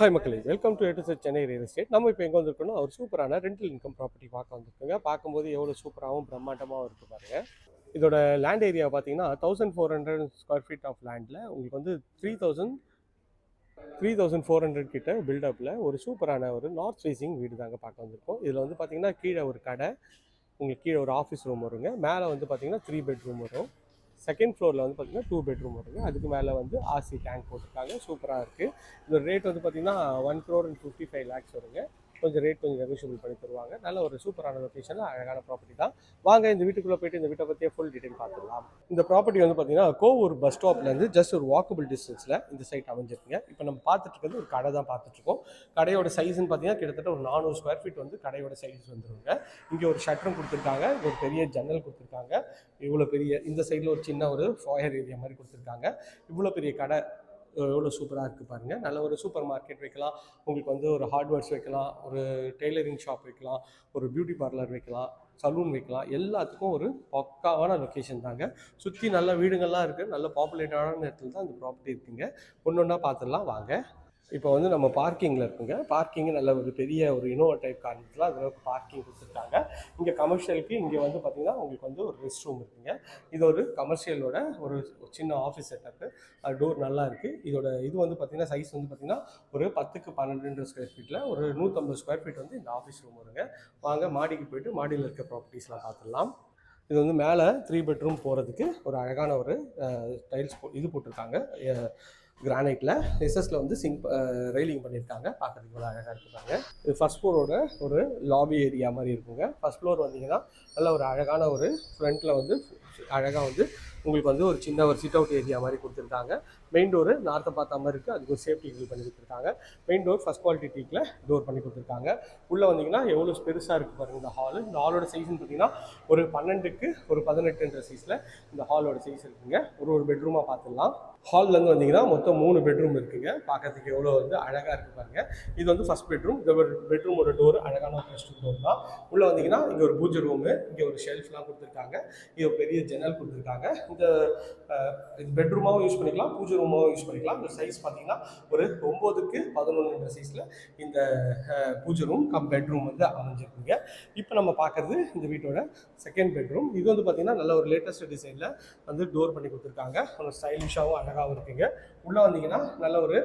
Hi மக்களே, welcome to A to Z Chennai real estate. நம்ம இப்போ எங்கே வந்திருக்கோம்னா ஒரு சூப்பரான ரெண்டல் இன்கம் ப்ராப்பர்ட்டி பார்க்க வந்திருக்கோங்க. பார்க்கும்போது எவ்வளோ சூப்பராகவும் பிரம்மாண்டமாகவும் இருக்குது பாருங்க. இதோட லேண்ட் ஏரியா பார்த்தீங்கன்னா 1400 ஸ்கொயர் ஃபீட் ஆஃப் லேண்டில் உங்களுக்கு வந்து 3400 கிட்ட பில்டப்பில் ஒரு சூப்பரான ஒரு நார்த் ஃபேஸிங் வீடு தாங்க பார்க்க வந்திருக்கோம். இதில் வந்து பார்த்தீங்கன்னா கீழே ஒரு கடை, உங்களுக்கு கீழே ஒரு ஆஃபீஸ் ரூம் வருங்க. மேலே வந்து பார்த்தீங்கன்னா 3 பெட்ரூம் வரும். செகண்ட் ஃப்ளோரில் வந்து பார்த்தீங்கன்னா 2 பெட்ரூம் வருங்க. அதுக்கு மேலே வந்து ஆர்சி டேங்க் போட்டிருக்காங்க. சூப்பராக இருக்குது. இதோட ரேட் வந்து பார்த்தீங்கன்னா 1,55 lakhs வருங்க. கொஞ்சம் ரேட் கொஞ்சம் நெகோஷியபிள் பண்ணி தருவாங்க. நல்ல ஒரு சூப்பரான லொக்கேஷனில் அழகான ப்ராப்பர்ட்டி தான். வாங்க இந்த வீட்டுக்குள்ளே போயிட்டு இந்த வீட்டை பற்றியே ஃபுல் டீட்டெயில் பார்த்துக்கலாம். இந்த ப்ராப்பர்ட்டி வந்து பார்த்தீங்கன்னா கோவூர் பஸ் ஸ்டாப்லேருந்து ஜஸ்ட் ஒரு வாக்கபிள் டிஸ்டன்ஸில் இந்த சைட் அமைஞ்சிருக்குங்க. இப்போ நம்ம பார்த்துட்டு இருக்கிறது ஒரு கடை தான் பார்த்துட்ருக்கோம். கடையோட சைஸ்ன்னு பார்த்தீங்கன்னா கிட்டத்தட்ட ஒரு 400 ஸ்கொயர் ஃபீட் வந்து கடையோட சைஸ் வந்துருங்க. இங்கே ஒரு ஷட்டரும் கொடுத்துருக்காங்க, ஒரு பெரிய ஜன்னல் கொடுத்துருக்காங்க. இவ்வளோ பெரிய இந்த சைடில் ஒரு சின்ன ஒரு ஃபாயர் ஏரியா மாதிரி கொடுத்துருக்காங்க. இவ்வளோ பெரிய கடை எவ்வளோ சூப்பராக இருக்குது பாருங்கள். நல்ல ஒரு சூப்பர் மார்க்கெட் வைக்கலாம், உங்களுக்கு வந்து ஒரு ஹார்ட்வேர்ஸ் வைக்கலாம், ஒரு டெய்லரிங் ஷாப் வைக்கலாம், ஒரு பியூட்டி பார்லர் வைக்கலாம், சலூன் வைக்கலாம். எல்லாத்துக்கும் ஒரு பக்காவான லொக்கேஷன் தாங்க. சுற்றி நல்ல வீடுங்கள்லாம் இருக்குது. நல்ல பாப்புலேட்டடான இடத்துல தான் இந்த ப்ராப்பர்ட்டி இருக்குங்க. ஒன்று ஒன்றா பார்த்துடலாம் வாங்க. இப்போ வந்து நம்ம பார்க்கிங்கில் இருக்குங்க. பார்க்கிங்கு நல்ல ஒரு பெரிய ஒரு இனோவா டைப் கார்லாம் அதுக்கு பார்க்கிங் கொடுத்துருக்காங்க. இங்கே கமர்ஷியலுக்கு இங்கே வந்து பார்த்திங்கன்னா உங்களுக்கு வந்து ஒரு ரெஸ்ட் ரூம் இருக்குங்க. இது ஒரு கமர்ஷியலோட ஒரு சின்ன ஆஃபீஸ் செட்டப்பு. அது டோர் நல்லா இருக்குது. இதோட இது வந்து பார்த்திங்கன்னா சைஸ் வந்து பார்த்திங்கன்னா ஒரு 10க்கு 12 ஸ்கொயர் ஃபீட்டில் ஒரு 150 ஸ்கொயர் ஃபீட் வந்து இந்த ஆஃபீஸ் ரூம் வருங்க. வாங்க மாடிக்கு போய்ட்டு மாடியில் இருக்க ப்ராப்பர்ட்டிஸ்லாம் பார்த்துடலாம். இது வந்து மேலே 3 பெட்ரூம் போகிறதுக்கு ஒரு அழகான ஒரு டைல்ஸ் இது போட்டிருக்காங்க. கிரானைட்டில் எஸ்எஸில் வந்து ரெயிலிங் பண்ணியிருக்காங்க. பார்க்குறதுக்கு இவ்வளோ அழகாக இருக்குறாங்க. இது ஃபஸ்ட் ஃப்ளோரோட ஒரு லாபி ஏரியா மாதிரி இருக்குங்க. ஃபஸ்ட் ஃப்ளோர் வந்தீங்கன்னா நல்ல ஒரு அழகான ஒரு ஃப்ரண்ட்டில் வந்து அழகாக வந்து உங்களுக்கு வந்து ஒரு சின்ன ஒரு சிட் அவுட் ஏரியா மாதிரி கொடுத்துருக்காங்க. மெயின் டோரு நார்த்தை பார்த்த மாதிரி இருக்குது. அதுக்கு ஒரு சேஃப்டி கில் பண்ணி கொடுத்துருக்காங்க. மெயின் டோர் ஃபஸ்ட் குவாலிட்டி டீக்கில் டோர் பண்ணி கொடுத்துருக்காங்க. உள்ளே வந்தீங்கன்னா எவ்வளோ பெருசாக இருக்குது பாருங்கள் இந்த ஹாலு. இந்த ஹாலோட சைஸ்ன்னு பார்த்தீங்கன்னா ஒரு 12க்கு ஒரு 18 சைஸில் இந்த ஹாலோட சைஸ் இருக்குங்க. ஒரு பெட்ரூமாக பார்த்துடலாம். ஹால்லேருந்து வந்தீங்கன்னா மொத்தம் 3 பெட்ரூம் இருக்குங்க. பார்க்கறதுக்கு எவ்வளோ வந்து அழகாக இருக்குது பாருங்கள். இது வந்து ஃபஸ்ட் பெட்ரூம். இந்த ஒரு பெட்ரூமோட டோர் அழகான ஒரு ரெஸ்ட் டோர் தான். உள்ளே வந்தீங்கன்னா இங்கே ஒரு பூஜை ரூமு, இங்கே ஒரு ஷெல்ஃப்லாம் கொடுத்துருக்காங்க. இது ஒரு பெரிய ஜன்னல் கொடுத்துருக்காங்க. இந்த பெட்ரூமாகவும் யூஸ் பண்ணிக்கலாம், பூஜை ரூமாகவும் யூஸ் பண்ணிக்கலாம். இந்த சைஸ் பார்த்தீங்கன்னா ஒரு 9க்கு 11 சைஸில் இந்த பூஜை ரூம் பெட்ரூம் வந்து அமைஞ்சிருக்குங்க. இப்போ நம்ம பார்க்குறது இந்த வீட்டோட செகண்ட் பெட்ரூம். இது வந்து பார்த்தீங்கன்னா நல்ல ஒரு லேட்டஸ்ட் டிசைனில் வந்து டோர் பண்ணி கொடுத்துருக்காங்க. ஒரு ஸ்டைலிஷாகவும் அழகாகவும் இருக்குங்க. உள்ளே வந்தீங்கன்னா நல்ல ஒரு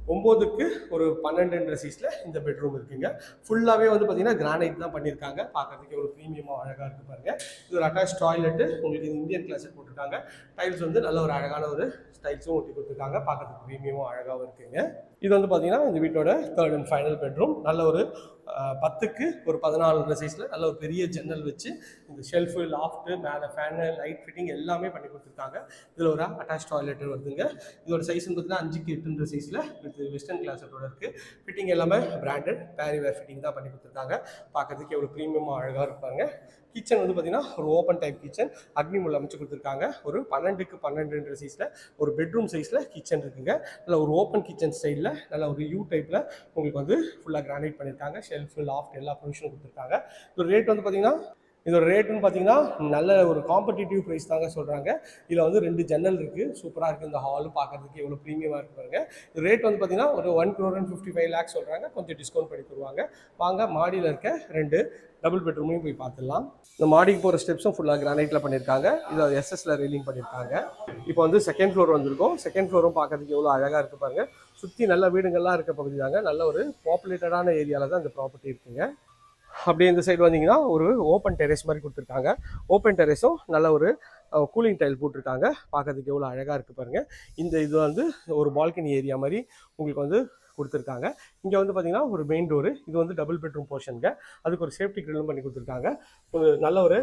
9க்கு ஒரு 12 சைஸில் இந்த பெட்ரூம் இருக்குங்க. ஃபுல்லாகவே வந்து பார்த்தீங்கன்னா கிரானைட் தான் பண்ணியிருக்காங்க. பார்க்குறதுக்கு ஒரு ப்ரீமியமாக அழகாக இருக்குது பாருங்கள். இது ஒரு அட்டாச் டாய்லெட்டு, உங்களுக்கு இந்தியன் கிளாஸட் போட்டிருக்காங்க. டைல்ஸ் வந்து நல்ல ஒரு அழகான ஒரு ஸ்டைல்ஸும் ஒட்டி கொடுத்துருக்காங்க. பார்க்குறதுக்கு ப்ரீமியமாக அழகாகவும் இருக்குங்க. இது வந்து பார்த்தீங்கன்னா இந்த வீட்டோட தேர்ட் அண்ட் ஃபைனல் பெட்ரூம். நல்ல ஒரு 10க்கு ஒரு 14 சைஸில் நல்ல ஒரு பெரிய ஜன்னல் வச்சு இந்த ஷெல்ஃபு, லாஃப்ட்டு, மேலே ஃபேனு, லைட் ஃபிட்டிங் எல்லாமே பண்ணி கொடுத்துருக்காங்க. இதில் ஒரு அட்டாச் டாய்லெட் வருதுங்க. இதோட சைஸ்ன்னு பார்த்தீங்கன்னா 5க்கு 8 சைஸில் வித் வெஸ்டர்ன் கிளாஸோட இருக்குது. ஃபிட்டிங் எல்லாமே பிராண்டட் பேரிவேர் ஃபிட்டிங் தான் பண்ணி கொடுத்துருக்காங்க. பார்க்கறதுக்கு எவ்வளோ ப்ரீமியமாக அழகாக இருப்பாங்க. கிச்சன் வந்து பார்த்தீங்கன்னா ஒரு ஓப்பன் டைப் கிச்சன் அக்னி முள்ள அமைச்சு கொடுத்துருக்காங்க. ஒரு 12க்கு 12 சைஸில் ஒரு பெட்ரூம் சைஸில் கிச்சன் இருக்குங்க. நல்ல ஒரு ஓப்பன் கிச்சன் ஸ்டைலில் நல்ல ஒரு யூ டைப்பில் உங்களுக்கு வந்து ஃபுல்லாக கிரானைட் பண்ணியிருக்காங்க. ஷெல்ஃபு, லாஃப்ட் எல்லா ப்ரொவிஷனும் கொடுத்துருக்காங்க. இதோட ரேட் வந்து பார்த்தீங்கன்னா நல்ல ஒரு காம்படிட்டிவ் ப்ரைஸ் தாங்க சொல்கிறாங்க. இதில் வந்து 2 ஜன்னல் இருக்குது. சூப்பராக இருக்குது. இந்த ஹாலு பார்க்குறதுக்கு எவ்வளோ ப்ரீமியமாக இருக்குது பாருங்க. இது ரேட் வந்து பார்த்தீங்கன்னா ஒரு 1,55 lakhs சொல்கிறாங்க. கொஞ்சம் டிஸ்கவுண்ட் பண்ணி தருவாங்க. வாங்க மாடியில் இருக்க 2 டபுள் பெட்ரூமையும் போய் பார்த்துடலாம். இந்த மாடிக்கு போகிற ஸ்டெப்ஸும் ஃபுல்லாக கிரானைட்டில் பண்ணியிருக்காங்க. இதில் எஸ்எஸில் ரெயிலிங் பண்ணியிருக்காங்க. இப்போ வந்து செகண்ட் ஃப்ளோர் வந்திருக்கோம். செகண்ட் ஃப்ளோரும் பார்க்குறதுக்கு எவ்வளோ அழகாக இருக்குது பாருங்கள். சுற்றி நல்ல வீடுங்கள்லாம் இருக்க பகுதி தாங்க. நல்ல ஒரு பாப்புலேட்டடான ஏரியாவில் தான் இந்த ப்ராப்பர்ட்டி இருக்குங்க. அப்படியே இந்த சைடு வந்தீங்கன்னா ஒரு ஓப்பன் டெரேஸ் மாதிரி கொடுத்துருக்காங்க. ஓப்பன் டெரேஸும் நல்ல ஒரு கூலிங் டைல் போட்டிருக்காங்க. பார்க்கறதுக்கு எவ்வளோ அழகாக இருக்குது பாருங்கள். இந்த இது வந்து ஒரு பால்கனி ஏரியா மாதிரி உங்களுக்கு வந்து கொடுத்துருக்காங்க. இங்கே வந்து பார்த்தீங்கன்னா ஒரு மெயின் டோரு. இது வந்து டபுள் பெட்ரூம் போர்ஷனுங்க. அதுக்கு ஒரு சேஃப்டி கிரில்லும் பண்ணி கொடுத்துருக்காங்க. ஒரு நல்ல ஒரு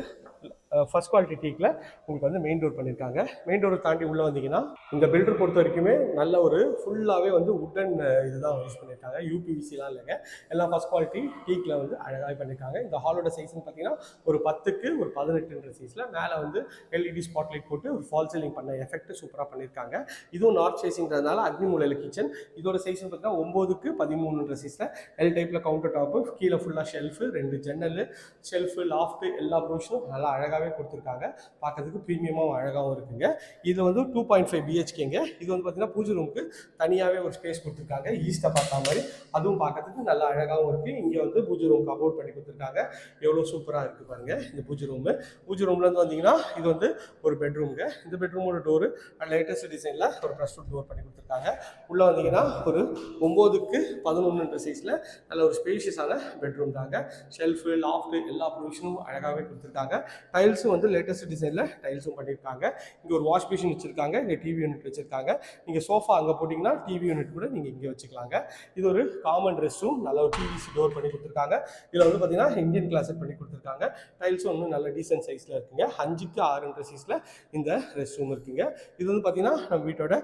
ஃபஸ்ட் குவாலிட்டி டீக்கில் உங்களுக்கு வந்து மெயின் டோர் பண்ணியிருக்காங்க. மெயின் டோரை தாண்டி உள்ளே வந்தீங்கன்னா இந்த பில்டர் பொறுத்த வரைக்குமே நல்ல ஒரு ஃபுல்லாகவே வந்து உட்டன் இதுதான் யூஸ் பண்ணியிருக்காங்க. யூபிவிசிலாம் இல்லைங்க. எல்லாம் ஃபஸ்ட் குவாலிட்டி டீக்கில் வந்து அழகாக பண்ணியிருக்காங்க. இந்த ஹாலோட சைஸ்ன்னு பார்த்தீங்கன்னா ஒரு 10க்கு ஒரு 18 சைஸில் மேலே வந்து எல்இடி ஸ்பாட்லைட் போட்டு ஒரு ஃபால் சீலிங் பண்ண எஃபெக்ட் சூப்பராக பண்ணியிருக்காங்க. இதுவும் நார்த் ஃபேஸிங்கிறதுனால அக்னி மூலையில் கிச்சன். இதோட சைஸ்ன்னு பார்த்தீங்கன்னா 9க்கு 13ன்ற சைஸில் எல் டைப்பில் கவுண்டர் டாப்பு, கீழே ஃபுல்லாக ஷெல்ஃபு, 2 ஜன்னல், ஷெல்ஃபு, லாஃப்ட்டு எல்லா ப்ரொவிஷனும் நல்லா அழகாகவே கொடுத்துருக்காங்க. பார்க்கறதுக்கு ப்ரீமியமாகவும் அழகாகவும் இருக்குங்க. இது வந்து 2.5 பிஹெச்கேங்க. இது வந்து பார்த்தீங்கன்னா பூஜை ரூமுக்கு தனியாகவே ஒரு ஸ்பேஸ் கொடுத்துருக்காங்க, ஈஸ்ட்டை பார்த்த மாதிரி. அதுவும் பார்க்கறதுக்கு நல்லா அழகாகவும் இருக்குது. இங்கே வந்து பூஜை ரூம் கபோர்ட் பண்ணி கொடுத்துருக்காங்க. எவ்வளோ சூப்பராக இருக்குது பாருங்கள் இந்த பூஜை ரூமு. பூஜை ரூம்லேருந்து வந்தீங்கன்னா இது வந்து ஒரு பெட்ரூமுங்க. இந்த பெட்ரூமோட டோரு லேட்டஸ்ட் டிசைனில் ஒரு ப்ரெஸ்வுட் டோர் பண்ணி கொடுத்துருக்காங்க. உள்ளே வந்தீங்கன்னா ஒரு 9க்கு 11ன்ற சைஸில் நல்ல ஒரு ஸ்பேஷியஸான பெட்ரூம் தாங்க. ஷெல்ஃபு, லாஃப்ட்டு எல்லா ப்ரொவிஷனும் அழகாகவே கொடுத்துருக்காங்க. டைல்ஸும் வந்து லேட்டஸ்ட் டிசைனில் டைல்ஸும் பண்ணியிருக்காங்க. இங்கே ஒரு வாஷ் மிஷின் வச்சுருக்காங்க, இங்கே டிவி யூனிட் வச்சுருக்காங்க. நீங்கள் சோஃபா அங்கே போட்டிங்கன்னா டிவி யூனிட் கூட நீங்கள் இங்கே வச்சுக்கலாங்க. இது ஒரு காமன் ரெஸ்ட் ரூம், நல்ல ஒரு டிவிசி டோர் பண்ணி கொடுத்துருக்காங்க. இதில் வந்து பார்த்தீங்கன்னா இந்தியன் கிளாஸட் பண்ணி கொடுத்துருக்காங்க. டைல்ஸும் ஒன்றும் நல்ல டீசென்ட் சைஸில் இருக்குங்க. 5க்கு 6ன்ற சைஸில் இந்த ரெஸ்ட் ரூம் இருக்குங்க. இது வந்து பார்த்தீங்கன்னா நம்ம வீட்டோட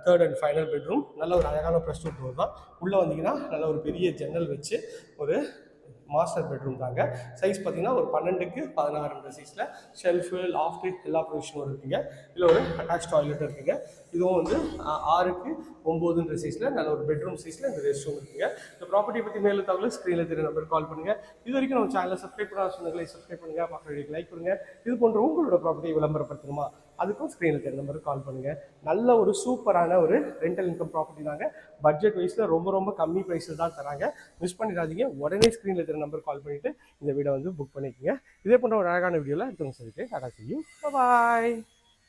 3rd அண்ட் ஃபைனல் பெட்ரூம். நல்ல ஒரு அழகான ப்ரெஸ்வுட் டோர் தான். உள்ளே வந்தீங்கன்னா நல்ல ஒரு பெரிய ஜன்னல் வச்சு ஒரு மாஸ்டர் பெட்ரூம் தாங்க. சைஸ் பார்த்தீங்கன்னா ஒரு 12க்கு 16ன்ற சைஸில் ஷெல்ஃபு, லாஃப்ட்டு எல்லா ப்ரொவிஷனும் இருக்குங்க. இதில் ஒரு அட்டாச் டாய்லெட் இருக்குங்க. இதுவும் வந்து 6க்கு 9ன்ற சைஸில் நல்ல ஒரு பெட்ரூம் சைஸில் இந்த ரெஸ்ட் ரூம் இருக்குங்க. இந்த ப்ராப்பர்ட்டி பற்றி மேலும் தகவல் ஸ்க்ரீனில் தெரிய நம்பருக்கு கால் பண்ணுங்கள். இது வரைக்கும் நம்ம சேனலை சப்ஸ்கிரைப் பண்ணாத சொந்தங்களை சப்ஸ்கிரைப் பண்ணுங்கள், பார்க்குற வீடியோக்கு லைக் பண்ணுங்கள். இது போன்ற உங்களோட ப்ராப்பர்ட்டியை விளம்பரப்படுத்தணுமா, அதுக்கும் ஸ்க்ரீனில் தெரிய நம்பருக்கு கால் பண்ணுங்கள். நல்ல ஒரு சூப்பரான ஒரு ரெண்டல் இன்கம் ப்ராப்பர்ட்டி தாங்க. பட்ஜெட் வைஸில் ரொம்ப ரொம்ப கம்மி ப்ரைஸில் தான் தராங்க. மிஸ் பண்ணிடாதீங்க. உடனே ஸ்க்ரீனில் தெரிய நம்பருக்கு கால் பண்ணிவிட்டு இந்த வீடை வந்து புக் பண்ணிக்கோங்க. இதே போன்ற ஒரு அழகான வீடியோவில் எடுத்து சொல்லிட்டு டாடா சி யூ, பாய்.